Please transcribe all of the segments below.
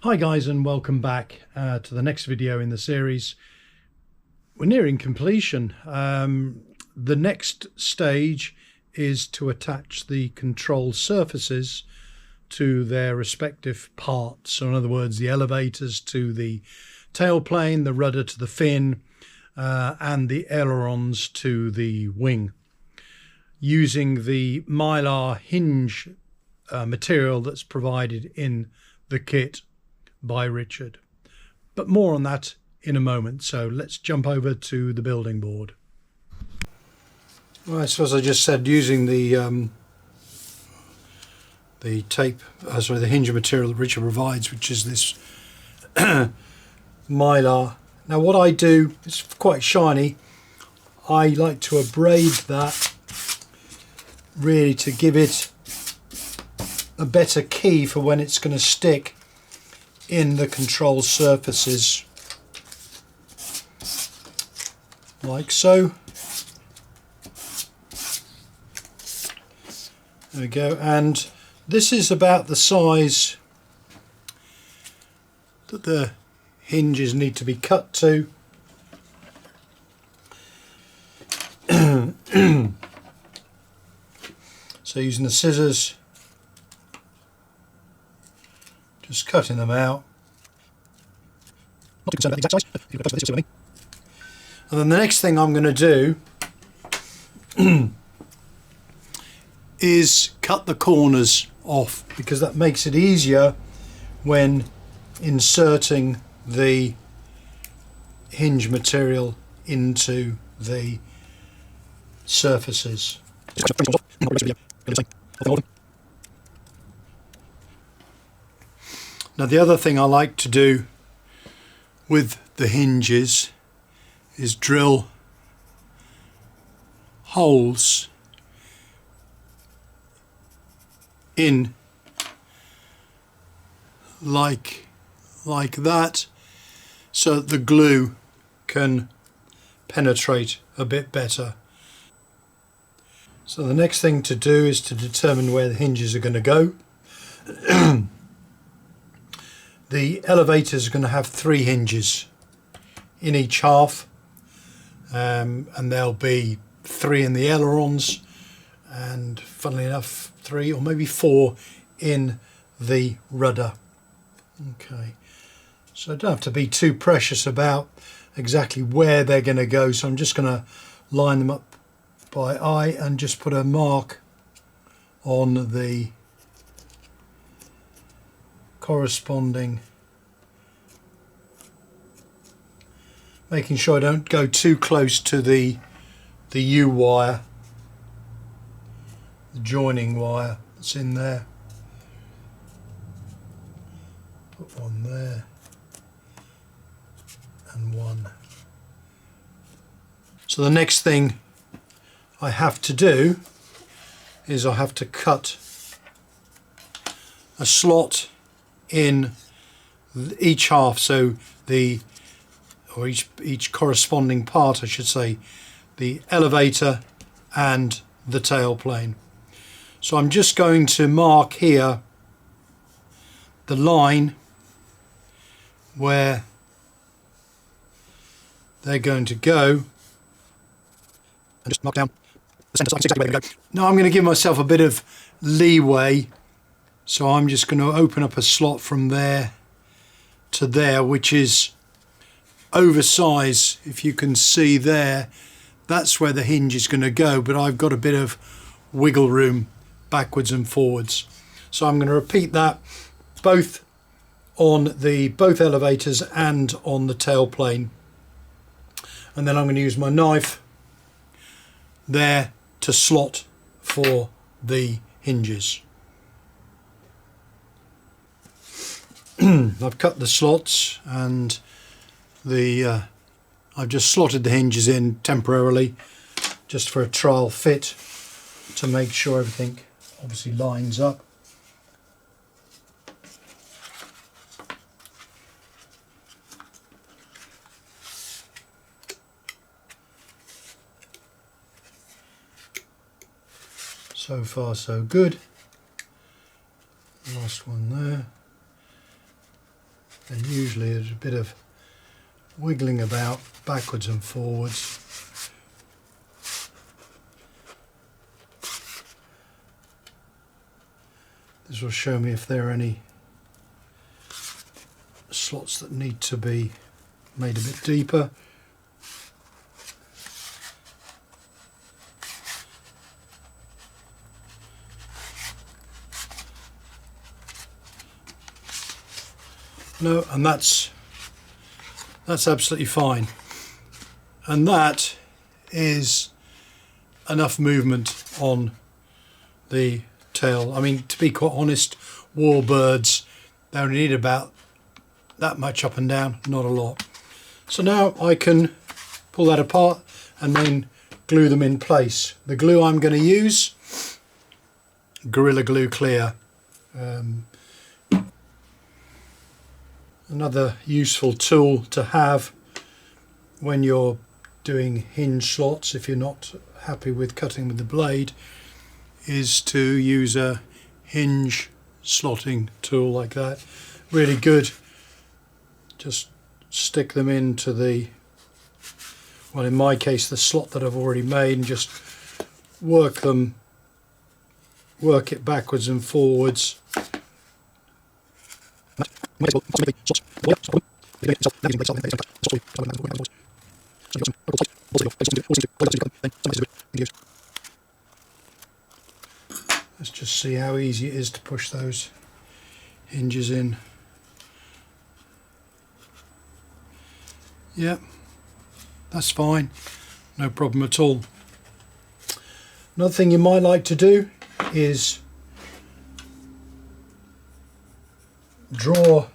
Hi guys, and welcome back to the next video in the series. We're nearing completion. The next stage is to attach the control surfaces to their respective parts. So in other words, the elevators to the tailplane, the rudder to the fin, and the ailerons to the wing, using the mylar hinge material that's provided in the kit by Richard. But more on that in a moment, so let's jump over to the building board. Right, so as I just said, using the hinge material that Richard provides, which is this mylar. Now what I do, it's quite shiny, I like to abrade that really to give it a better key for when it's going to stick in the control surfaces, like so. There we go, and this is about the size that the hinges need to be cut to. So using the scissors, just cutting them out. Not too concerned about the exact size. If you're close to this, you'll see what I mean. And then the next thing I'm going to do is cut the corners off, because that makes it easier when inserting the hinge material into the surfaces. Now the other thing I like to do with the hinges is drill holes in like that, so that the glue can penetrate a bit better. So the next thing to do is to determine where the hinges are going to go. The elevators are going to have 3 hinges in each half, and there'll be 3 in the ailerons, and funnily enough 3 or maybe 4 in the rudder. Okay, so I don't have to be too precious about exactly where they're going to go, so I'm just going to line them up by eye and just put a mark on the corresponding, making sure I don't go too close to the U wire, the joining wire that's in there. Put one there and one. So the next thing I have to do is I have to cut a slot in each half, so each corresponding part, I should say, the elevator and the tailplane. So I'm just going to mark here the line where they're going to go, and just mark down the centre so I can see exactly where they're going to go. Now I'm going to give myself a bit of leeway, so I'm just going to open up a slot from there to there, which is oversize. If you can see there, that's where the hinge is going to go, but I've got a bit of wiggle room backwards and forwards. So I'm going to repeat that both on both elevators and on the tailplane, and then I'm going to use my knife there to slot for the hinges. I've cut the slots, and I've just slotted the hinges in temporarily just for a trial fit to make sure everything obviously lines up. So far so good. Last one there. and usually there's a bit of wiggling about backwards and forwards. This will show me if there are any slots that need to be made a bit deeper. No, and that's absolutely fine, and that is enough movement on the tail. I mean, to be quite honest, Warbirds, they only need about that much up and down, not a lot. So now I can pull that apart and then glue them in place. The glue I'm going to use, Gorilla Glue Clear. Another useful tool to have when you're doing hinge slots, if you're not happy with cutting with the blade, is to use a hinge slotting tool like that. Really good. Just stick them into the, well, in my case, the slot that I've already made, and just work it backwards and forwards. Let's just see how easy it is to push those hinges in. Yep, that's fine, no problem at all. Another thing you might like to do is draw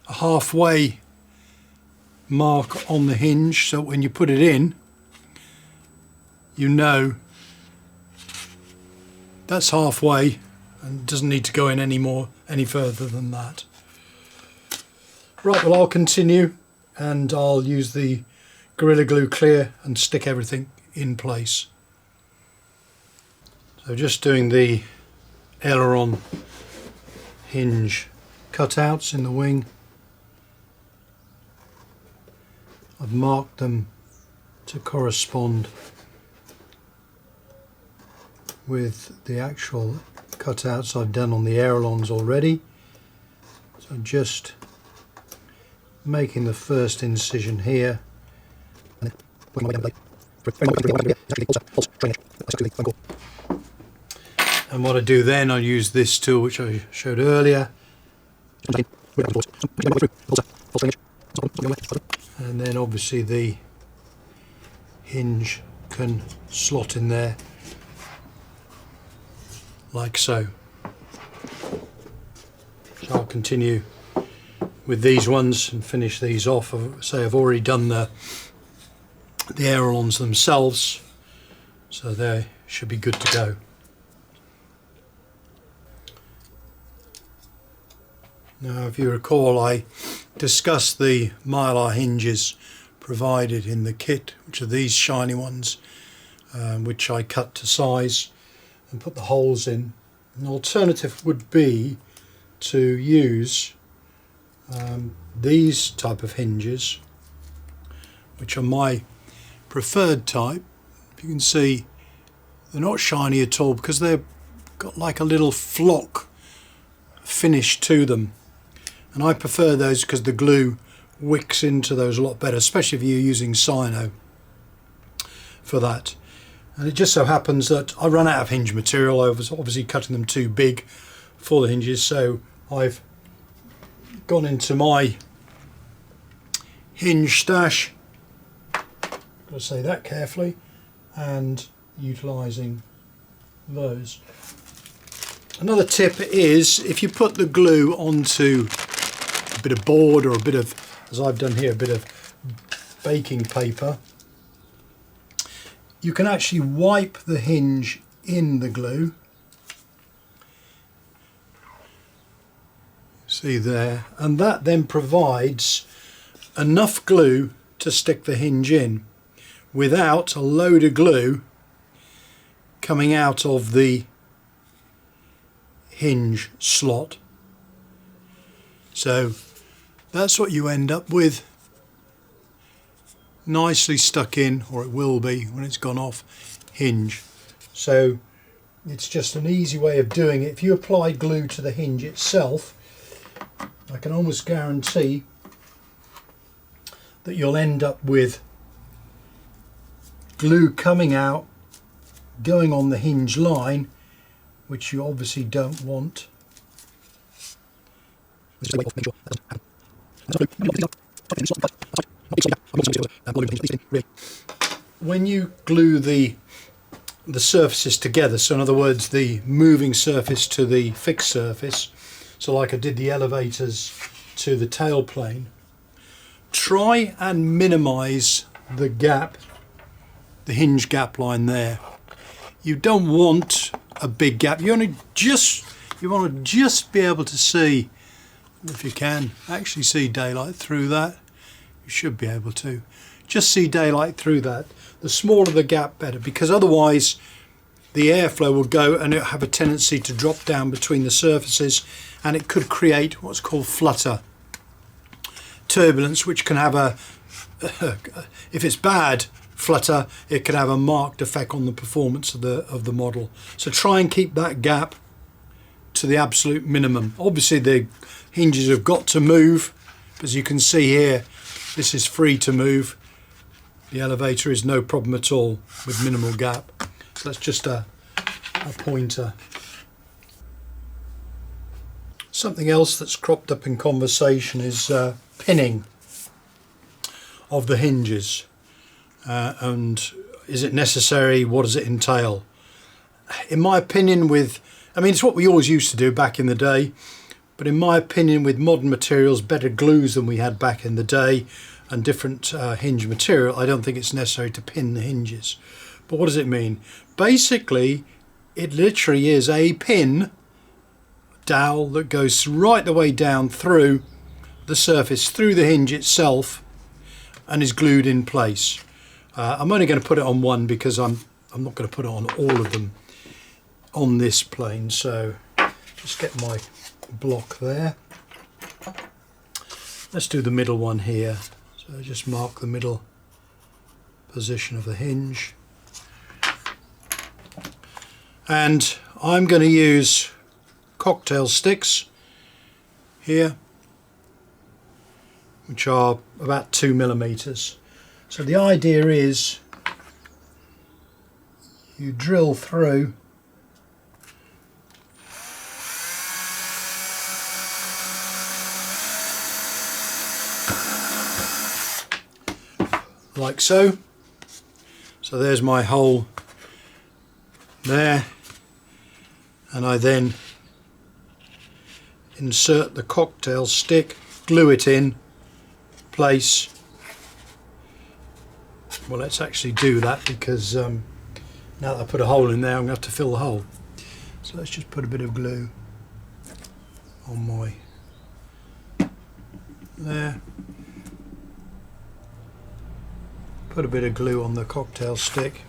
a halfway mark on the hinge, so when you put it in, you know that's halfway and doesn't need to go in any further than that. Right, well, I'll continue and I'll use the Gorilla Glue Clear and stick everything in place. So just doing the aileron hinge cutouts in the wing. I've marked them to correspond with the actual cutouts I've done on the ailerons already. So just making the first incision here. And what I do then, I use this tool which I showed earlier. And then obviously the hinge can slot in there like so. So I'll continue with these ones and finish these off. Say I've already done the ailerons themselves, so they should be good to go. Now, if you recall, I discussed the mylar hinges provided in the kit, which are these shiny ones, which I cut to size and put the holes in. An alternative would be to use these type of hinges, which are my preferred type. If you can see, they're not shiny at all because they've got like a little flock finish to them. And I prefer those because the glue wicks into those a lot better, especially if you're using cyano for that. And it just so happens that I run out of hinge material. I was obviously cutting them too big for the hinges, so I've gone into my hinge stash, got to say that carefully, and utilising those. Another tip is, if you put the glue onto a bit of board or a bit of, as I've done here, a bit of baking paper, you can actually wipe the hinge in the glue. See there, and that then provides enough glue to stick the hinge in without a load of glue coming out of the hinge slot. So that's what you end up with. Nicely stuck in, or it will be when it's gone off, hinge. So it's just an easy way of doing it. If you apply glue to the hinge itself, I can almost guarantee that you'll end up with glue coming out, going on the hinge line, which you obviously don't want. When you glue the surfaces together, so in other words the moving surface to the fixed surface, so like I did the elevators to the tailplane, try and minimize the gap, the hinge gap line there. You don't want a big gap. You want to just be able to see, if you can actually see daylight through that. You should be able to just see daylight through that. The smaller the gap, better, because otherwise the airflow will go and it'll have a tendency to drop down between the surfaces, and it could create what's called flutter turbulence, which can have a if it's bad flutter, it can have a marked effect on the performance of the model. So try and keep that gap to the absolute minimum. Obviously the hinges have got to move, as you can see here. This is free to move. The elevator is no problem at all with minimal gap. So that's just a pointer. Something else that's cropped up in conversation is pinning of the hinges. And is it necessary? What does it entail? In my opinion, it's what we always used to do back in the day, but in my opinion, with modern materials, better glues than we had back in the day, and different hinge material, I don't think it's necessary to pin the hinges. But what does it mean? Basically, it literally is a pin dowel that goes right the way down through the surface, through the hinge itself, and is glued in place. I'm only going to put it on one because I'm not going to put it on all of them on this plane. So just get my block there. Let's do the middle one here. So just mark the middle position of the hinge. And I'm going to use cocktail sticks here, which are about 2 millimeters. So the idea is you drill through like so. So there's my hole there, and I then insert the cocktail stick, glue it in place. Well, let's actually do that, because now that I put a hole in there, I'm going to have to fill the hole. So let's just put a bit of glue on my there. Put a bit of glue on the cocktail stick.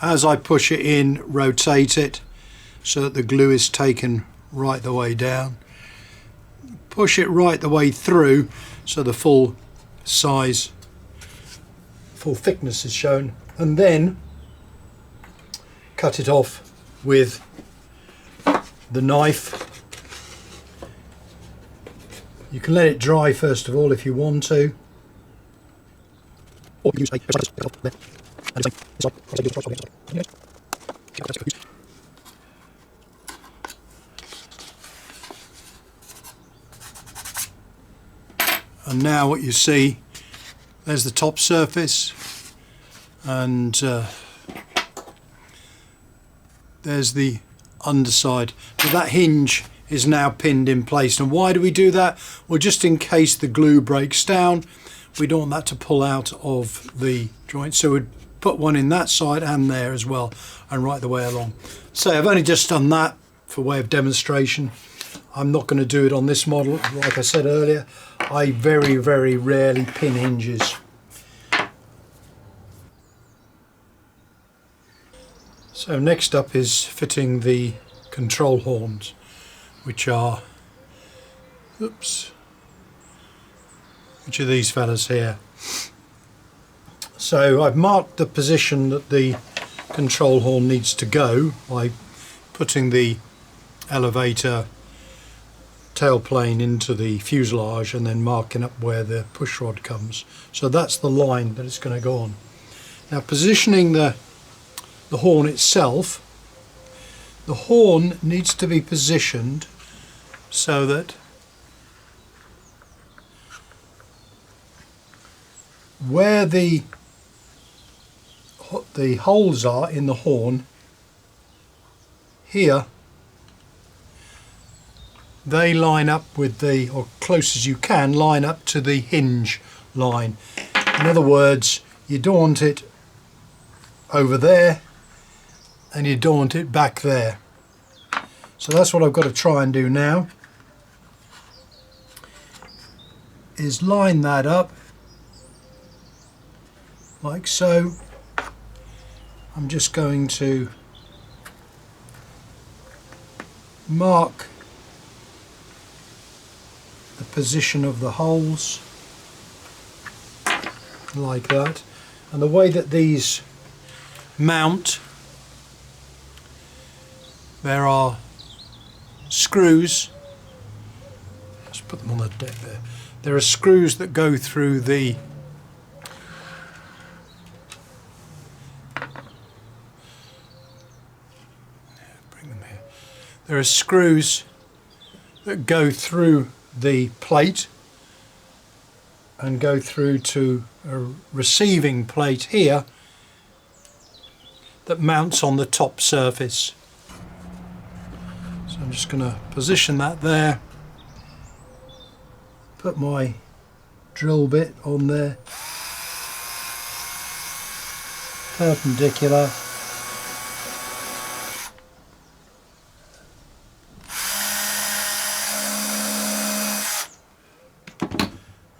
As I push it in, rotate it so that the glue is taken right the way down. Push it right the way through so the full size, full thickness is shown, and then cut it off with the knife. You can let it dry first of all if you want to. Or use a and now what you see, there's the top surface, and there's the underside. So that hinge is now pinned in place. And why do we do that? Well, just in case the glue breaks down, we don't want that to pull out of the joint. So we'd put one in that side and there as well, and right the way along. So I've only just done that for way of demonstration. I'm not going to do it on this model. Like I said earlier, I very, very rarely pin hinges. So next up is fitting the control horns, which are Oops. Which are these fellas here. So I've marked the position that the control horn needs to go by putting the elevator tailplane into the fuselage and then marking up where the push rod comes. So that's the line that it's going to go on. Now positioning the horn itself, the horn needs to be positioned so that where the holes are in the horn here, they line up with the, or close as you can, line up to the hinge line. In other words, you don't want it over there and you don't want it back there. So that's what I've got to try and do now, is line that up like so. I'm just going to mark the position of the holes like that, and the way that these mount, there are screws, let's put them on the deck there, there are screws that go through the there are screws that go through the plate and go through to a receiving plate here that mounts on the top surface. So I'm just going to position that there, put my drill bit on there, perpendicular,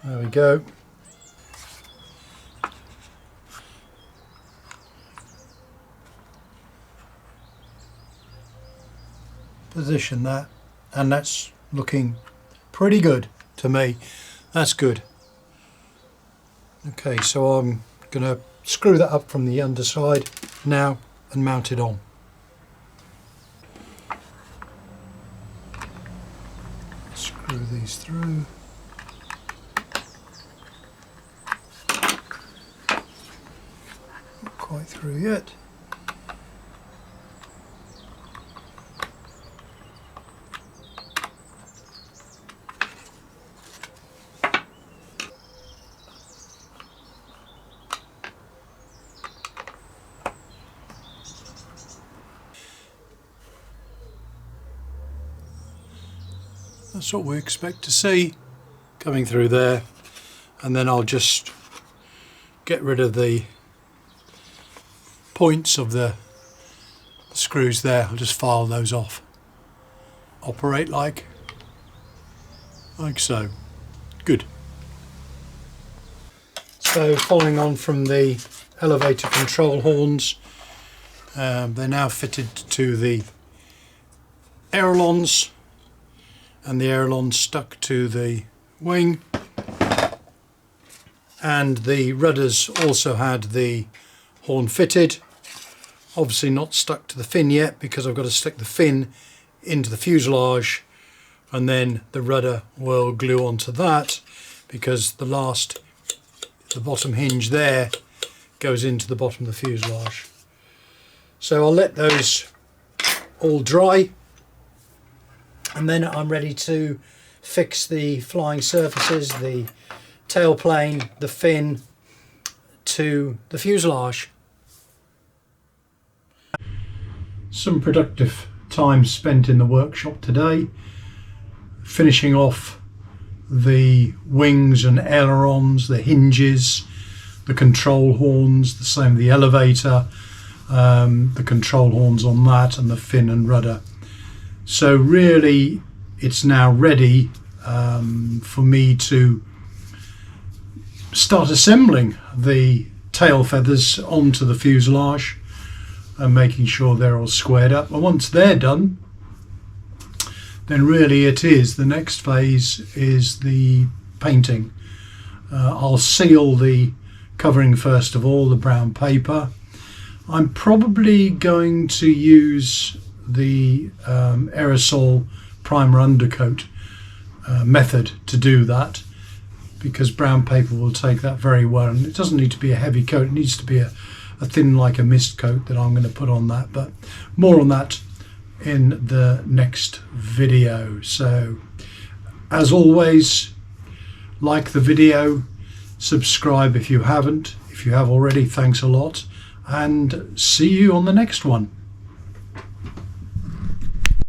there we go. Position that, and that's looking pretty good to me. That's good. Okay, so I'm going to screw that up from the underside now and mount it on. Screw these through. Not quite through yet. That's what we expect to see coming through there, and then I'll just get rid of the points of the screws there. I'll just file those off. Operate like so. Good. So following on from the elevator control horns, they're now fitted to the ailerons, and the ailerons stuck to the wing, and the rudders also had the horn fitted. Obviously not stuck to the fin yet, because I've got to stick the fin into the fuselage, and then the rudder will glue onto that, because the bottom hinge there goes into the bottom of the fuselage. So I'll let those all dry, and then I'm ready to fix the flying surfaces, the tailplane, the fin to the fuselage. Some productive time spent in the workshop today, finishing off the wings and ailerons, the hinges, the control horns, the same the elevator, the control horns on that, and the fin and rudder. So really it's now ready for me to start assembling the tail feathers onto the fuselage and making sure they're all squared up. And once they're done, then really it is. The next phase is the painting. I'll seal the covering first of all, the brown paper. I'm probably going to use the aerosol primer undercoat method to do that, because brown paper will take that very well, and it doesn't need to be a heavy coat. It needs to be a thin, like a mist coat that I'm going to put on that, but more on that in the next video. So as always, like the video, subscribe if you haven't. If you have already, thanks a lot, and see you on the next one.